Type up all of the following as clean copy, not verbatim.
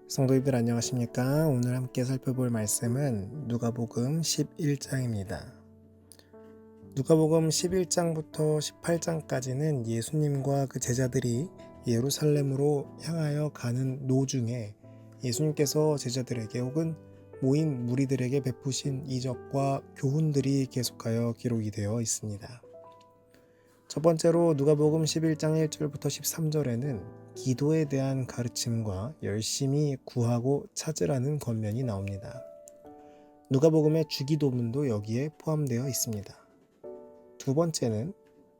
성도님들 안녕하십니까? 오늘 함께 살펴볼 말씀은 누가복음 11장입니다. 누가복음 11장부터 18장까지는 예수님과 그 제자들이 예루살렘으로 향하여 가는 도중에 예수님께서 제자들에게 혹은 모인 무리들에게 베푸신 이적과 교훈들이 계속하여 기록이 되어 있습니다. 첫 번째로 누가복음 11장 1절부터 13절에는 기도에 대한 가르침과 열심히 구하고 찾으라는 권면이 나옵니다. 누가복음의 주기도문도 여기에 포함되어 있습니다. 두 번째는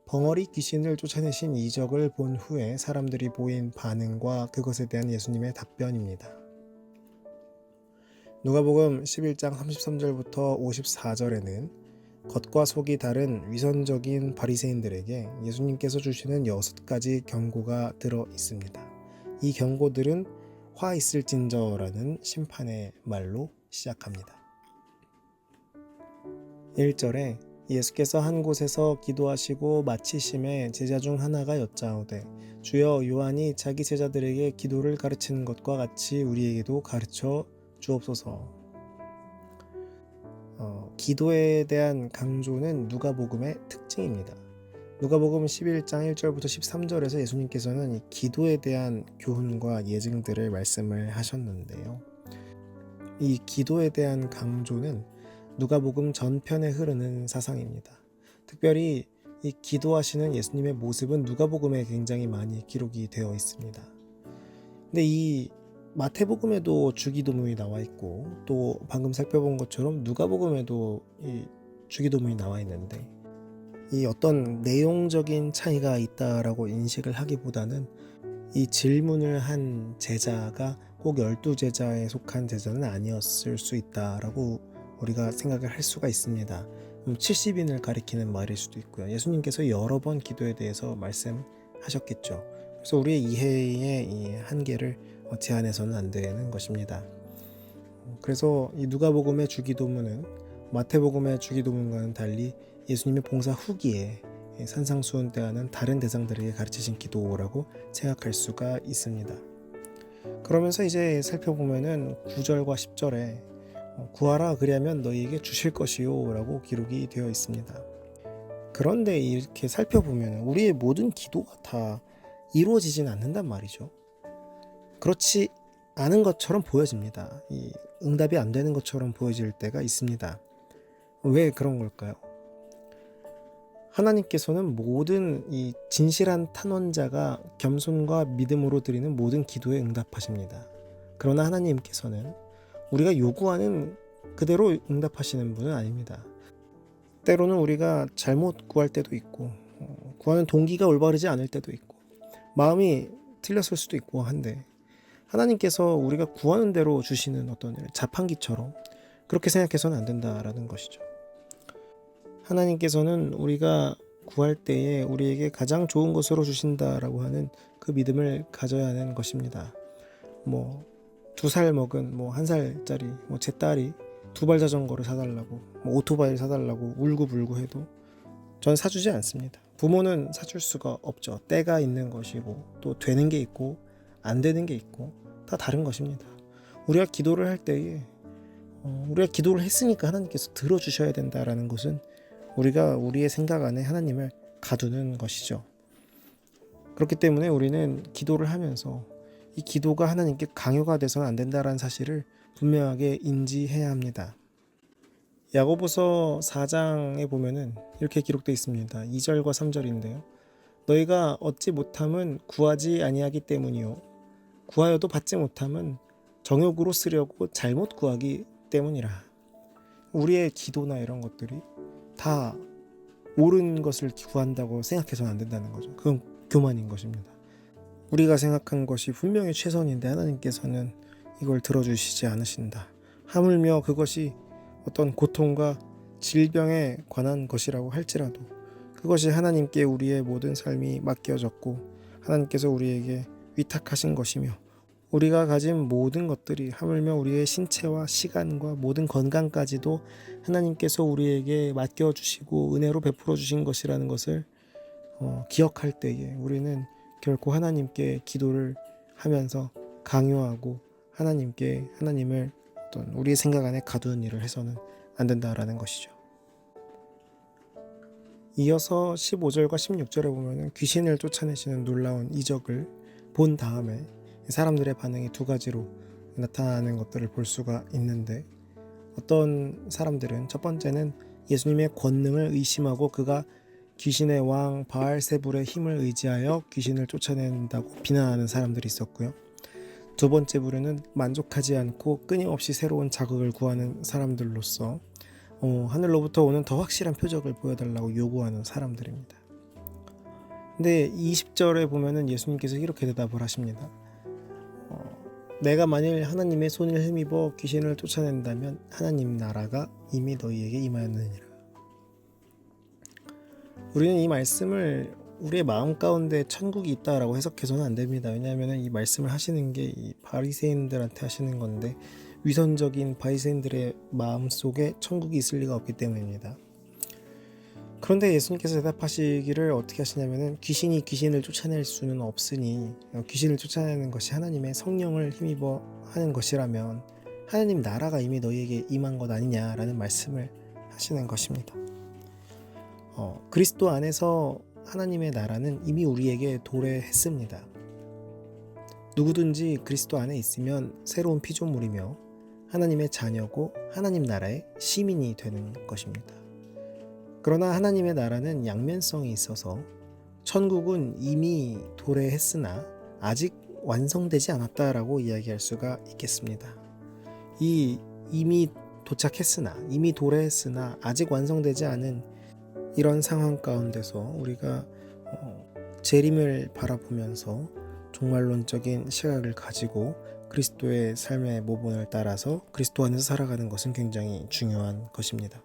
벙어리 귀신을 쫓아내신 이적을 본 후에 사람들이 보인 반응과 그것에 대한 예수님의 답변입니다. 누가복음 11장 33절부터 54절에는 겉과 속이 다른 위선적인 바리새인들에게 예수님께서 주시는 6가지 경고가 들어 있습니다. 이 경고들은 화 있을진저라는 심판의 말로 시작합니다. 1절에 예수께서 한 곳에서 기도하시고 마치심에 제자 중 하나가 여짜오되 주여 요한이 자기 제자들에게 기도를 가르치는 것과 같이 우리에게도 가르쳐 주옵소서. 기도에 대한 강조는 누가복음의 특징입니다. 누가복음 11장 1절부터 13절에서 예수님께서는 이 기도에 대한 교훈과 예증들을 말씀을 하셨는데요. 이 기도에 대한 강조는 누가복음 전편에 흐르는 사상입니다. 특별히 이 기도하시는 예수님의 모습은 누가복음에 굉장히 많이 기록이 되어 있습니다. 근데 이 마태복음에도 주기도문이 나와 있고 또 방금 살펴본 것처럼 누가복음에도 이 주기도문이 나와 있는데 이 어떤 내용적인 차이가 있다라고 인식을 하기보다는 이 질문을 한 제자가 꼭 12제자에 속한 제자는 아니었을 수 있다라고 우리가 생각을 할 수가 있습니다. 70인을 가리키는 말일 수도 있고요. 예수님께서 여러 번 기도에 대해서 말씀하셨겠죠. 그래서 우리의 이해의 이 한계를 제한해서는 안 되는 것입니다. 그래서 이 누가복음의 주기도문은 마태복음의 주기도문과는 달리 예수님의 봉사 후기에 산상수훈 때와는 다른 대상들에게 가르치신 기도라고 생각할 수가 있습니다. 그러면서 이제 살펴보면은 9절과 10절에 구하라 그리하면 너희에게 주실 것이요 라고 기록이 되어 있습니다. 그런데 이렇게 살펴보면 우리의 모든 기도가 다 이루어지진 않는단 말이죠. 그렇지 않은 것처럼 보여집니다. 이 응답이 안 되는 것처럼 보여질 때가 있습니다. 왜 그런 걸까요? 하나님께서는 모든 이 진실한 탄원자가 겸손과 믿음으로 드리는 모든 기도에 응답하십니다. 그러나 하나님께서는 우리가 요구하는 그대로 응답하시는 분은 아닙니다. 때로는 우리가 잘못 구할 때도 있고 구하는 동기가 올바르지 않을 때도 있고 마음이 틀렸을 수도 있고 한데 하나님께서 우리가 구하는 대로 주시는 어떤 자판기처럼 그렇게 생각해서는 안 된다라는 것이죠. 하나님께서는 우리가 구할 때에 우리에게 가장 좋은 것으로 주신다라고 하는 그 믿음을 가져야 하는 것입니다. 2살 먹은 1살짜리 제 딸이 2발 자전거를 사달라고 오토바이를 사달라고 울고불고 해도 전 사주지 않습니다. 부모는 사줄 수가 없죠. 때가 있는 것이고 또 되는 게 있고 안 되는 게 있고 다 다른 것입니다. 우리가 기도를 할 때에 우리가 기도를 했으니까 하나님께서 들어주셔야 된다라는 것은 우리가 우리의 생각 안에 하나님을 가두는 것이죠. 그렇기 때문에 우리는 기도를 하면서 이 기도가 하나님께 강요가 돼서는 안 된다라는 사실을 분명하게 인지해야 합니다. 야고보서 4장에 보면은 이렇게 기록되어 있습니다. 2절과 3절인데요. 너희가 얻지 못함은 구하지 아니하기 때문이요 구하여도 받지 못함은 정욕으로 쓰려고 잘못 구하기 때문이라. 우리의 기도나 이런 것들이 다 옳은 것을 구한다고 생각해서는 안 된다는 거죠. 그건 교만인 것입니다. 우리가 생각한 것이 분명히 최선인데 하나님께서는 이걸 들어주시지 않으신다. 하물며 그것이 어떤 고통과 질병에 관한 것이라고 할지라도 그것이 하나님께 우리의 모든 삶이 맡겨졌고 하나님께서 우리에게 위탁하신 것이며 우리가 가진 모든 것들이 하물며 우리의 신체와 시간과 모든 건강까지도 하나님께서 우리에게 맡겨주시고 은혜로 베풀어 주신 것이라는 것을 기억할 때에 우리는 결코 하나님께 기도를 하면서 강요하고 하나님을 어떤 우리의 생각 안에 가두는 일을 해서는 안 된다라는 것이죠. 이어서 15절과 16절에 보면 귀신을 쫓아내시는 놀라운 이적을 본 다음에 사람들의 반응이 두 가지로 나타나는 것들을 볼 수가 있는데, 어떤 사람들은 첫 번째는 예수님의 권능을 의심하고 그가 귀신의 왕 바알세불의 힘을 의지하여 귀신을 쫓아낸다고 비난하는 사람들이 있었고요. 두 번째 부류는 만족하지 않고 끊임없이 새로운 자극을 구하는 사람들로서 하늘로부터 오는 더 확실한 표적을 보여달라고 요구하는 사람들입니다. 근데 20절에 보면은 예수님께서 이렇게 대답을 하십니다. 내가 만일 하나님의 손을 힘입어 귀신을 쫓아낸다면 하나님 나라가 이미 너희에게 임하였느니라. 우리는 이 말씀을 우리의 마음 가운데 천국이 있다라고 해석해서는 안 됩니다. 왜냐하면 이 말씀을 하시는 게 이 바리새인들한테 하시는 건데, 위선적인 바리새인들의 마음 속에 천국이 있을 리가 없기 때문입니다. 그런데 예수님께서 대답하시기를 어떻게 하시냐면은, 귀신이 귀신을 쫓아낼 수는 없으니 귀신을 쫓아내는 것이 하나님의 성령을 힘입어 하는 것이라면 하나님 나라가 이미 너희에게 임한 것 아니냐라는 말씀을 하시는 것입니다. 그리스도 안에서 하나님의 나라는 이미 우리에게 도래했습니다. 누구든지 그리스도 안에 있으면 새로운 피조물이며 하나님의 자녀고 하나님 나라의 시민이 되는 것입니다. 그러나 하나님의 나라는 양면성이 있어서 천국은 이미 도래했으나 아직 완성되지 않았다라고 이야기할 수가 있겠습니다. 이미 도착했으나, 이미 도래했으나 아직 완성되지 않은 이런 상황 가운데서 우리가 재림을 바라보면서 종말론적인 시각을 가지고 그리스도의 삶의 모본을 따라서 그리스도 안에서 살아가는 것은 굉장히 중요한 것입니다.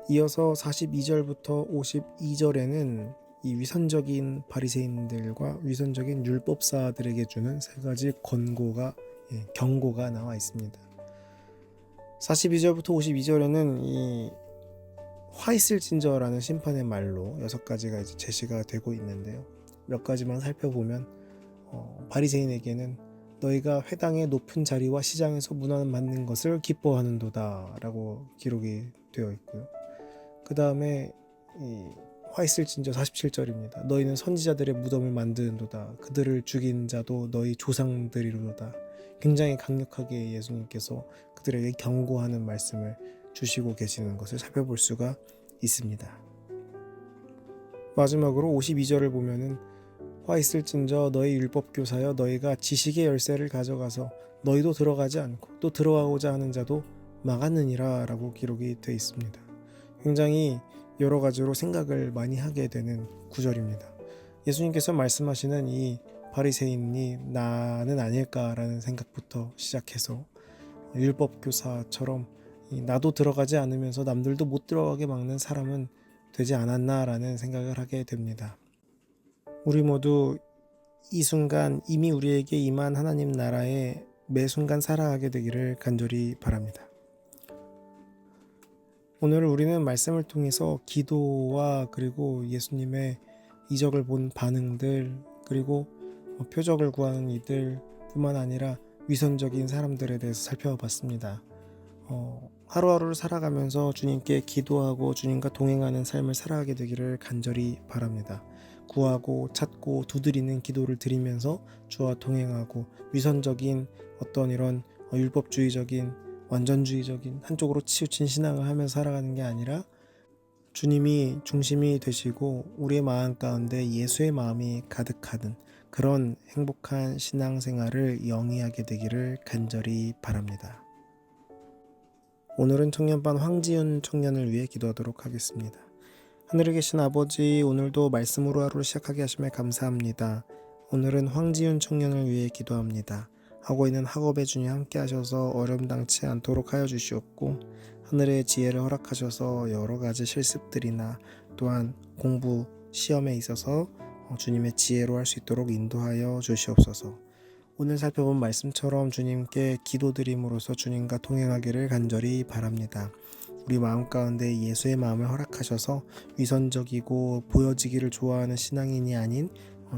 이어서 42절부터 52절에는 이 위선적인 바리새인들과 위선적인 율법사들에게 주는 세 가지 경고가 나와 있습니다. 42절부터 52절에는 이 화 있을진저라는 심판의 말로 6가지가 이제 제시가 되고 있는데요. 몇 가지만 살펴보면 바리새인에게는 너희가 회당의 높은 자리와 시장에서 문안 받는 것을 기뻐하는도다 라고 기록이 되어 있고요. 그 다음에 화 있을진저 47절입니다. 너희는 선지자들의 무덤을 만드는도다. 그들을 죽인 자도 너희 조상들이로다. 굉장히 강력하게 예수님께서 그들에게 경고하는 말씀을 주시고 계시는 것을 살펴볼 수가 있습니다. 마지막으로 52절을 보면은 화 있을진저 너희 율법교사여 너희가 지식의 열쇠를 가져가서 너희도 들어가지 않고 또 들어가고자 하는 자도 막았느니라 라고 기록이 되어 있습니다. 굉장히 여러 가지로 생각을 많이 하게 되는 구절입니다. 예수님께서 말씀하시는 이 바리새인이 나는 아닐까라는 생각부터 시작해서 율법교사처럼 나도 들어가지 않으면서 남들도 못 들어가게 막는 사람은 되지 않았나라는 생각을 하게 됩니다. 우리 모두 이 순간 이미 우리에게 임한 하나님 나라에 매 순간 살아가게 되기를 간절히 바랍니다. 오늘 우리는 말씀을 통해서 기도와 그리고 예수님의 이적을 본 반응들, 그리고 표적을 구하는 이들 뿐만 아니라 위선적인 사람들에 대해서 살펴봤습니다. 하루하루를 살아가면서 주님께 기도하고 주님과 동행하는 삶을 살아가게 되기를 간절히 바랍니다. 구하고 찾고 두드리는 기도를 드리면서 주와 동행하고 위선적인 어떤 이런 율법주의적인 완전주의적인 한쪽으로 치우친 신앙을 하면서 살아가는 게 아니라 주님이 중심이 되시고 우리의 마음 가운데 예수의 마음이 가득하던 그런 행복한 신앙생활을 영위하게 되기를 간절히 바랍니다. 오늘은 청년반 황지윤 청년을 위해 기도하도록 하겠습니다. 하늘에 계신 아버지, 오늘도 말씀으로 하루를 시작하게 하심에 감사합니다. 오늘은 황지윤 청년을 위해 기도합니다. 하고 있는 학업에 주님 함께 하셔서 어려움 당치 않도록 하여 주시옵고 하늘의 지혜를 허락하셔서 여러 가지 실습들이나 또한 공부, 시험에 있어서 주님의 지혜로 할 수 있도록 인도하여 주시옵소서. 오늘 살펴본 말씀처럼 주님께 기도드림으로써 주님과 동행하기를 간절히 바랍니다. 우리 마음 가운데 예수의 마음을 허락하셔서 위선적이고 보여지기를 좋아하는 신앙인이 아닌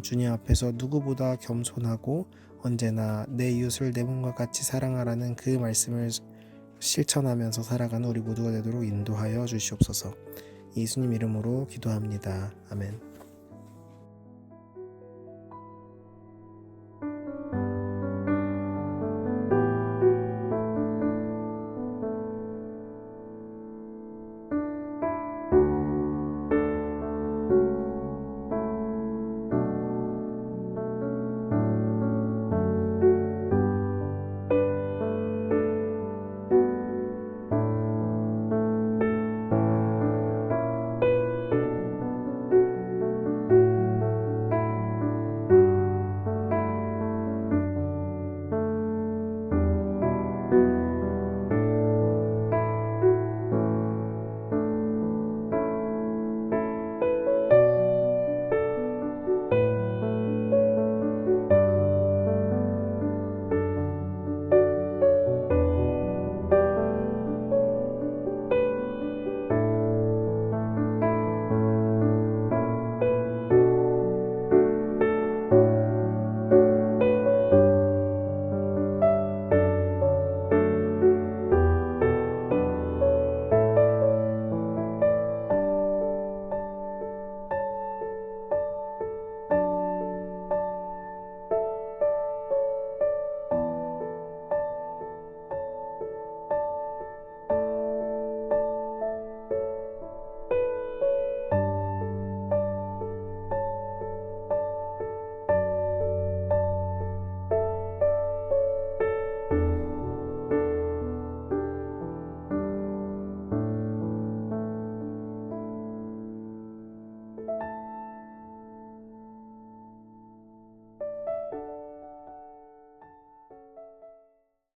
주님 앞에서 누구보다 겸손하고 언제나 내 이웃을 내 몸과 같이 사랑하라는 그 말씀을 실천하면서 살아가는 우리 모두가 되도록 인도하여 주시옵소서. 예수님 이름으로 기도합니다. 아멘.